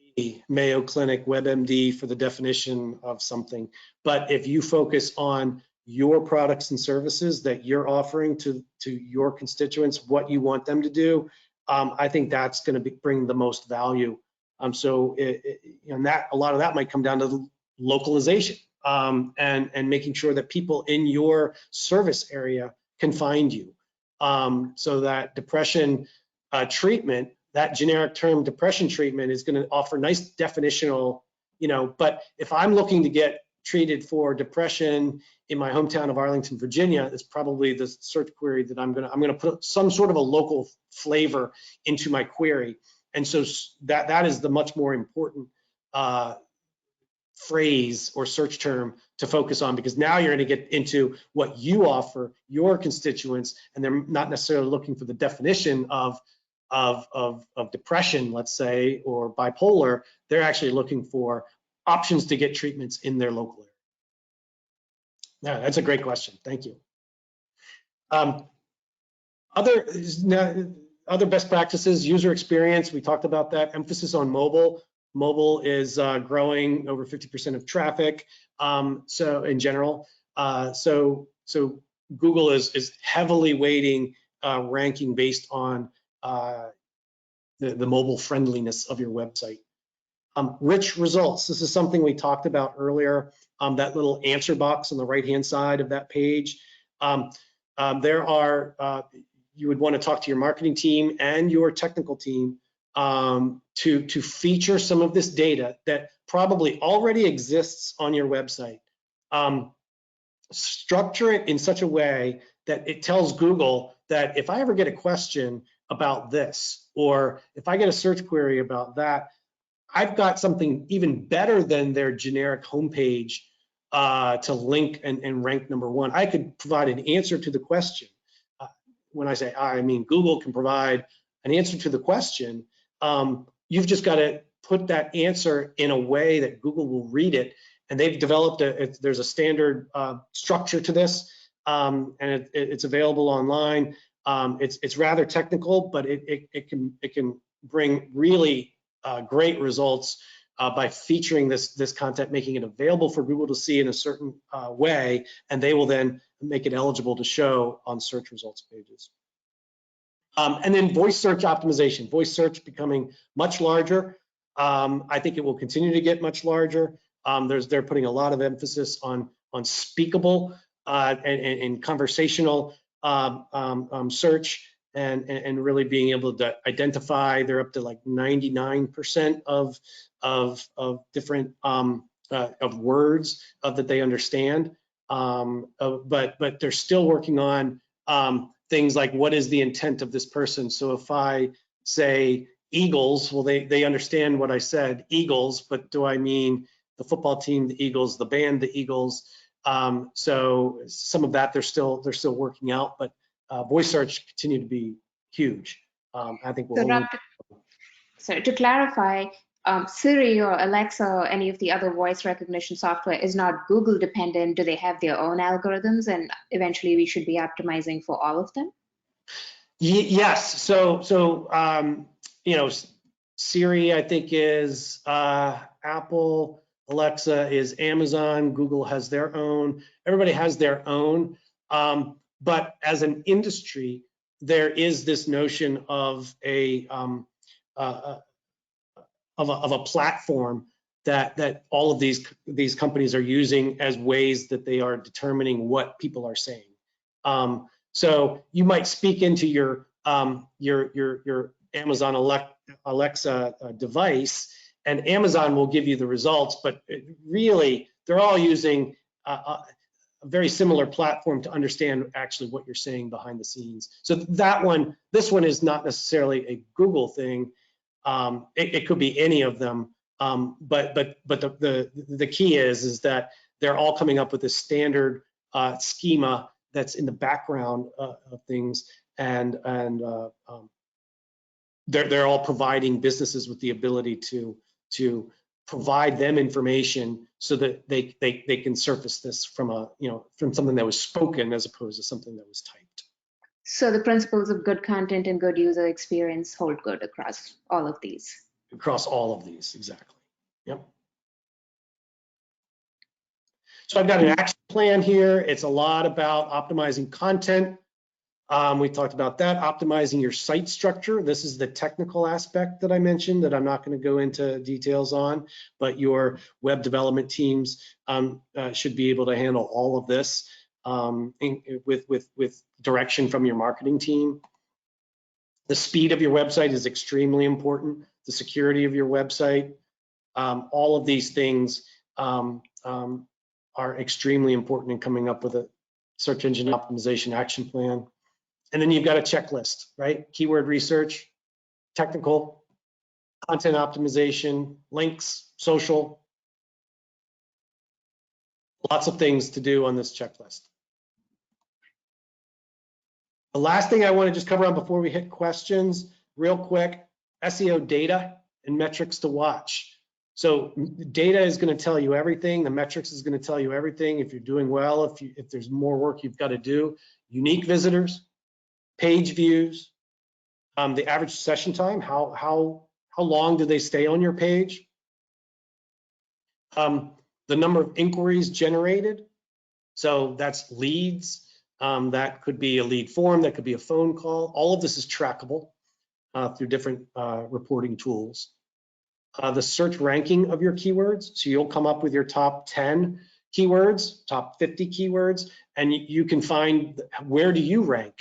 Mayo Clinic, WebMD for the definition of something. But if you focus on your products and services that you're offering to your constituents, what you want them to do, I think that's going to bring the most value. So that a lot of that might come down to localization and making sure that people in your service area can find you. So that depression treatment, that generic term depression treatment, is going to offer nice definitional, but if I'm looking to get treated for depression in my hometown of Arlington, Virginia, it's probably the search query that I'm gonna put some sort of a local flavor into my query. And so that is the much more important phrase or search term to focus on, because now you're going to get into what you offer your constituents, and they're not necessarily looking for the definition of depression, let's say, or bipolar. They're actually looking for options to get treatments in their local area. Yeah, that's a great question. Thank you. Other best practices, user experience. We talked about that. Emphasis on mobile. Mobile is growing over 50% of traffic. So in general, so Google is heavily weighting ranking based on the mobile friendliness of your website. Rich results. This is something we talked about earlier. That little answer box on the right-hand side of that page. There are, you would want to talk to your marketing team and your technical team to feature some of this data that probably already exists on your website. Structure it in such a way that it tells Google that if I ever get a question about this, or if I get a search query about that, I've got something even better than their generic homepage to link and rank #1. I could provide an answer to the question. When I say I mean Google can provide an answer to the question. You've just got to put that answer in a way that Google will read it, and they've developed there's a standard structure to this, and it's available online. It's rather technical, but it can bring really great results by featuring this content, making it available for Google to see in a certain way, and they will then make it eligible to show on search results pages. And then voice search optimization. Voice search becoming much larger. I think it will continue to get much larger. They're putting a lot of emphasis on speakable and conversational search, and really being able to identify. They're up to like 99% of different of words that they understand. But they're still working on things like, what is the intent of this person? So if I say Eagles, well, they understand what I said, Eagles, but do I mean the football team, the Eagles, the band, the Eagles? So some of that they're still working out, but voice search continue to be huge. I think we'll so to clarify, Siri or Alexa or any of the other voice recognition software is not Google dependent. Do they have their own algorithms, and eventually we should be optimizing for all of them? Yes. So you know, Siri I think is Apple, Alexa is Amazon, Google has their own. Everybody has their own. But as an industry, there is this notion of a platform that all of these companies are using as ways that they are determining what people are saying. So you might speak into your Amazon Alexa device, and Amazon will give you the results, but really they're all using a very similar platform to understand actually what you're saying behind the scenes. So this one is not necessarily a Google thing. It could be any of them, but the key is that they're all coming up with this standard schema that's in the background of things, and they're all providing businesses with the ability to provide them information so that they can surface this from from something that was spoken as opposed to something that was typed. So the principles of good content and good user experience hold good across all of these. Across all of these, exactly. Yep. So I've got an action plan here. It's a lot about optimizing content. We talked about that, optimizing your site structure. This is the technical aspect that I mentioned that I'm not going to go into details on, but your web development teams should be able to handle all of this with direction from your marketing team. The speed of your website is extremely important. The security of your website, all of these things are extremely important in coming up with a search engine optimization action plan. And then you've got a checklist, right? Keyword research, technical, content optimization, links, social, lots of things to do on this checklist. The last thing I want to just cover on before we hit questions, real quick, SEO data and metrics to watch. So data is going to tell you everything. The metrics is going to tell you everything. If you're doing well, if there's more work you've got to do, unique visitors, page views, the average session time, how long do they stay on your page? The number of inquiries generated. So that's leads. That could be a lead form. That could be a phone call. All of this is trackable through different reporting tools. The search ranking of your keywords. So you'll come up with your top 10 keywords, top 50 keywords, and you can find where do you rank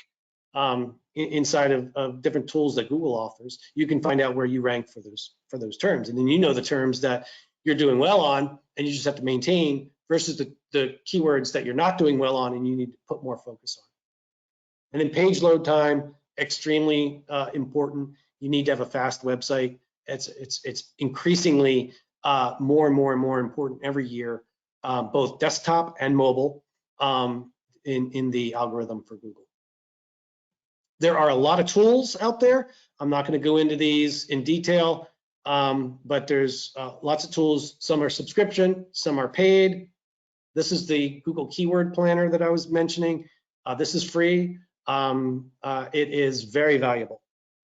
inside of different tools that Google offers. You can find out where you rank for those terms, and then you know the terms that you're doing well on, and you just have to maintain versus the keywords that you're not doing well on, and you need to put more focus on. And then page load time, extremely important. You need to have a fast website. It's increasingly more and more important every year, both desktop and mobile in the algorithm for Google. There are a lot of tools out there. I'm not going to go into these in detail, but there's lots of tools. Some are subscription, some are paid. This is the Google Keyword Planner that I was mentioning. This is free. It is very valuable.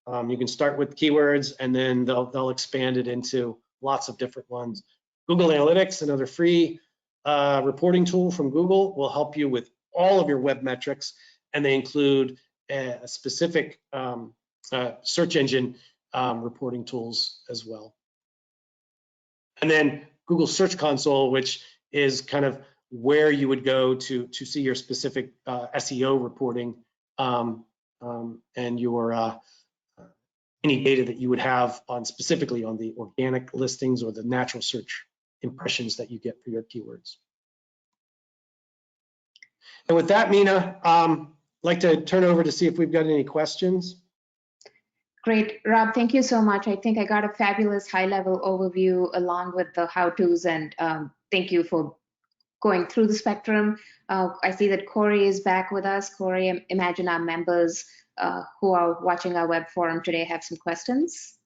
You can start with keywords and then they'll expand it into lots of different ones. Google Analytics, another free reporting tool from Google, will help you with all of your web metrics, and they include a specific search engine reporting tools as well. And then Google Search Console, which is kind of where you would go to see your specific SEO reporting and your any data that you would have on specifically on the organic listings or the natural search impressions that you get for your keywords. And with that, Mina, I'd like to turn over to see if we've got any questions. Great, Rob, thank you so much. I think I got a fabulous high-level overview along with the how-tos, and thank you for going through the spectrum. I see that Corey is back with us. Corey, I imagine our members who are watching our web forum today have some questions.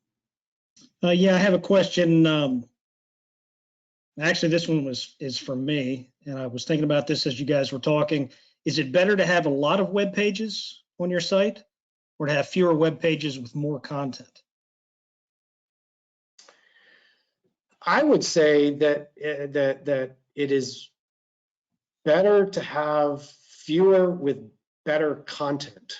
Yeah, I have a question. Actually, this one is for me, and I was thinking about this as you guys were talking. Is it better to have a lot of web pages on your site, or to have fewer web pages with more content? I would say that that it is better to have fewer with better content.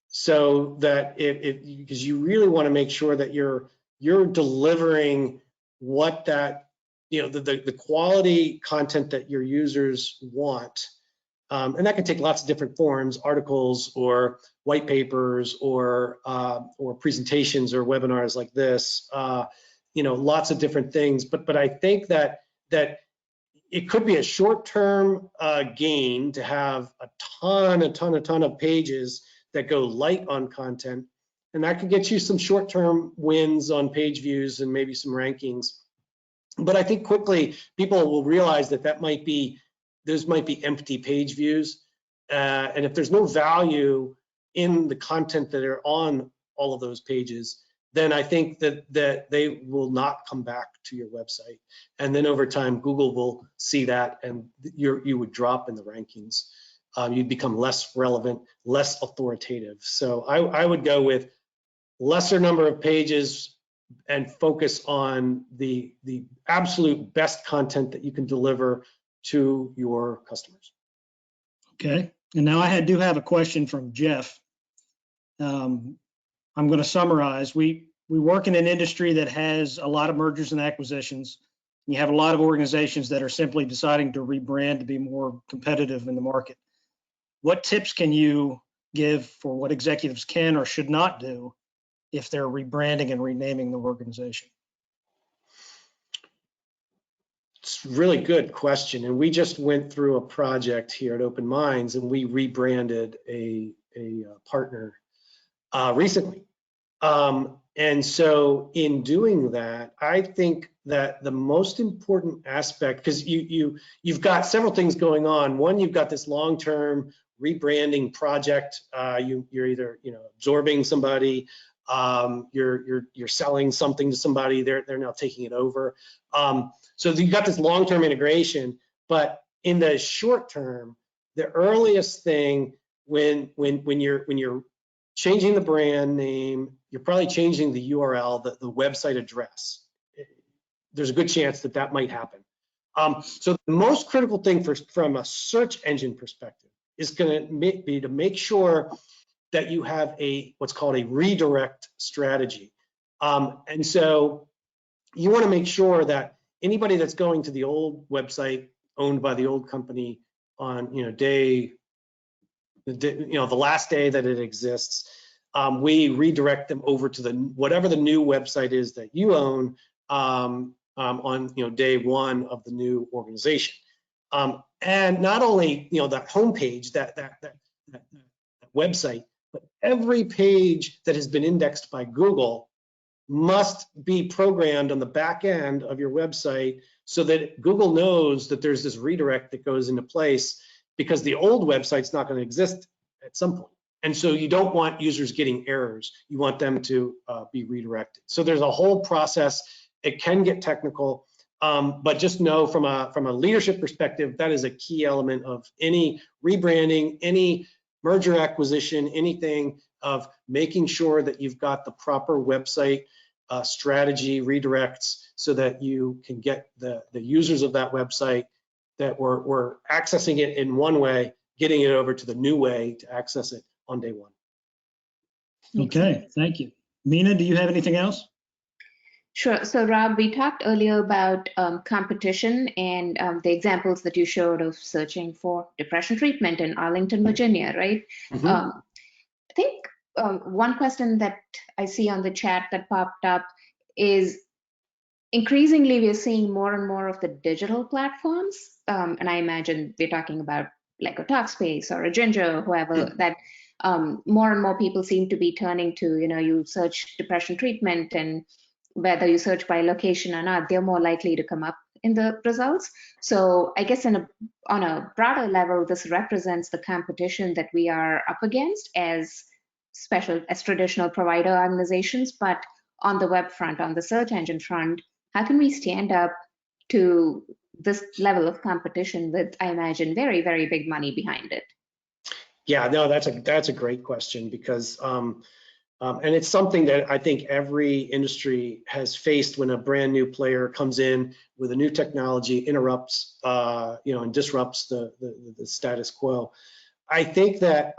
So that because you really want to make sure that you're delivering what that, you know, the quality content that your users want. And that can take lots of different forms, articles or white papers or presentations or webinars like this, you know, lots of different things. But I think that it could be a short-term gain to have a ton of pages that go light on content, and that could get you some short-term wins on page views and maybe some rankings. But I think quickly people will realize that those might be empty page views, and if there's no value in the content that are on all of those pages, then I think that they will not come back to your website. And then over time, Google will see that, and you would drop in the rankings. You'd become less relevant, less authoritative. So I would go with lesser number of pages and focus on the absolute best content that you can deliver to your customers. Okay, and now I do have a question from Jeff. I'm going to summarize. We work in an industry that has a lot of mergers and acquisitions. You have a lot of organizations that are simply deciding to rebrand to be more competitive in the market. What tips can you give for what executives can or should not do if they're rebranding and renaming the organization? It's Really good question. And we just went through a project here at Open Minds, and we rebranded a partner recently. And so in doing that, I think that the most important aspect, because you've got several things going on. One, you've got this long-term rebranding project. You're either absorbing somebody, you're selling something to somebody. They're now taking it over. So you've got this long-term integration. But in the short term, the earliest thing when you're changing the brand name, you're probably changing the URL, the website address. There's a good chance that that might happen. So the most critical thing from a search engine perspective is going to be to make sure that you have what's called a redirect strategy. And so you want to make sure that anybody that's going to the old website owned by the old company on the last day that it exists, we redirect them over to whatever the new website is that you own on day one of the new organization. And not only that homepage, that website, but every page that has been indexed by Google must be programmed on the back end of your website so that Google knows that there's this redirect that goes into place, because the old website's not going to exist at some point. And so you don't want users getting errors. You want them to be redirected. So there's a whole process. It can get technical, but just know from a leadership perspective, that is a key element of any rebranding, any merger acquisition, anything, of making sure that you've got the proper website strategy redirects so that you can get the users of that website that were accessing it in one way, getting it over to the new way to access it on day one. Okay, thank you. Mina, do you have anything else? Sure. So Rob, we talked earlier about competition and the examples that you showed of searching for depression treatment in Arlington, Virginia, right? Mm-hmm. I think one question that I see on the chat that popped up is, increasingly we're seeing more and more of the digital platforms, and I imagine we're talking about like a Talkspace or a Ginger or whoever, that more and more people seem to be turning to. You search depression treatment, and whether you search by location or not, they're more likely to come up in the results. So I guess on a broader level, this represents the competition that we are up against as traditional provider organizations. But on the web front, on the search engine front, how can we stand up to this level of competition with, I imagine, very, very big money behind it? Yeah, no, that's a great question, because and it's something that I think every industry has faced when a brand new player comes in with a new technology, interrupts, and disrupts the status quo. I think that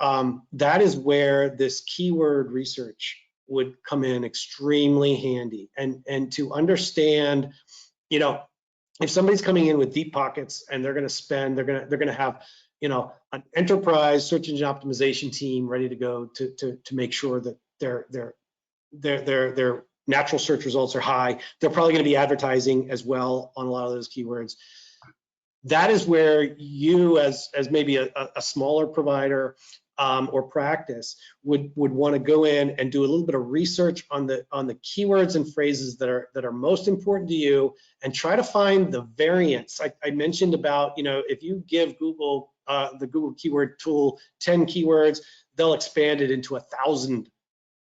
that is where this keyword research would come in extremely handy, and to understand, if somebody's coming in with deep pockets and they're going to have an enterprise search engine optimization team ready to go to make sure that their natural search results are high. They're probably going to be advertising as well on a lot of those keywords. That is where you, as maybe a smaller provider or practice, would want to go in and do a little bit of research on the keywords and phrases that are most important to you, and try to find the variants. I mentioned about, if you give Google the Google keyword tool 10 keywords, they'll expand it into 1,000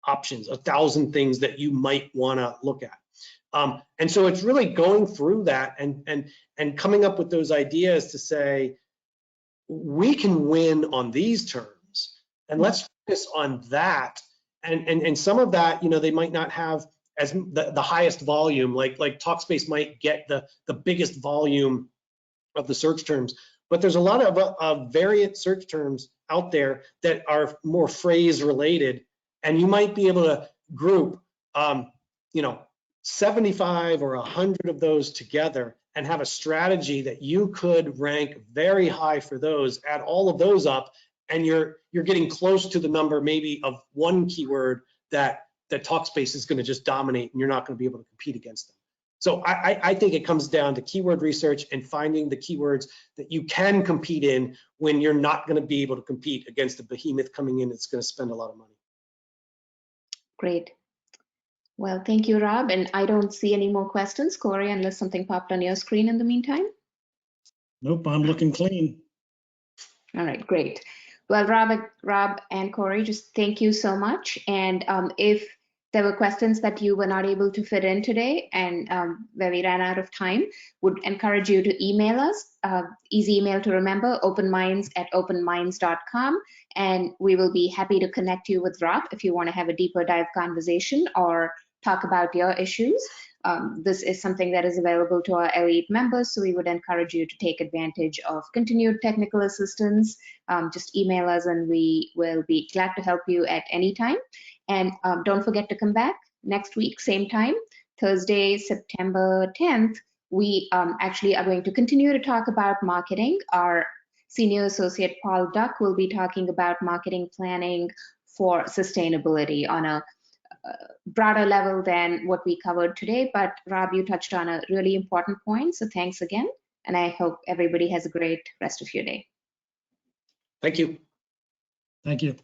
options, 1,000 things that you might want to look at. And so it's really going through that and coming up with those ideas to say, we can win on these terms, and let's focus on that. And some of that, they might not have as the highest volume, like Talkspace might get the biggest volume of the search terms, but there's a lot of variant search terms out there that are more phrase related, and you might be able to group 75 or 100 of those together and have a strategy that you could rank very high for those, add all of those up, and you're getting close to the number maybe of one keyword that Talkspace is going to just dominate, and you're not going to be able to compete against them. So I think it comes down to keyword research and finding the keywords that you can compete in when you're not going to be able to compete against a behemoth coming in that's going to spend a lot of money. Great. Well, thank you, Rob. And I don't see any more questions, Corey, unless something popped on your screen in the meantime. Nope, I'm looking clean. All right, great. Well, Rob and Corey, just thank you so much. And if there were questions that you were not able to fit in today and where we ran out of time, would encourage you to email us. Easy email to remember, openminds@openminds.com. And we will be happy to connect you with Rob if you want to have a deeper dive conversation or talk about your issues. This is something that is available to our elite members, so we would encourage you to take advantage of continued technical assistance. Just email us and we will be glad to help you at any time. And don't forget to come back next week, same time, Thursday, September 10th. We actually are going to continue to talk about marketing. Our Senior Associate Paul Duck will be talking about marketing planning for sustainability on a broader level than what we covered today. But Rob, you touched on a really important point. So thanks again. And I hope everybody has a great rest of your day. Thank you. Thank you.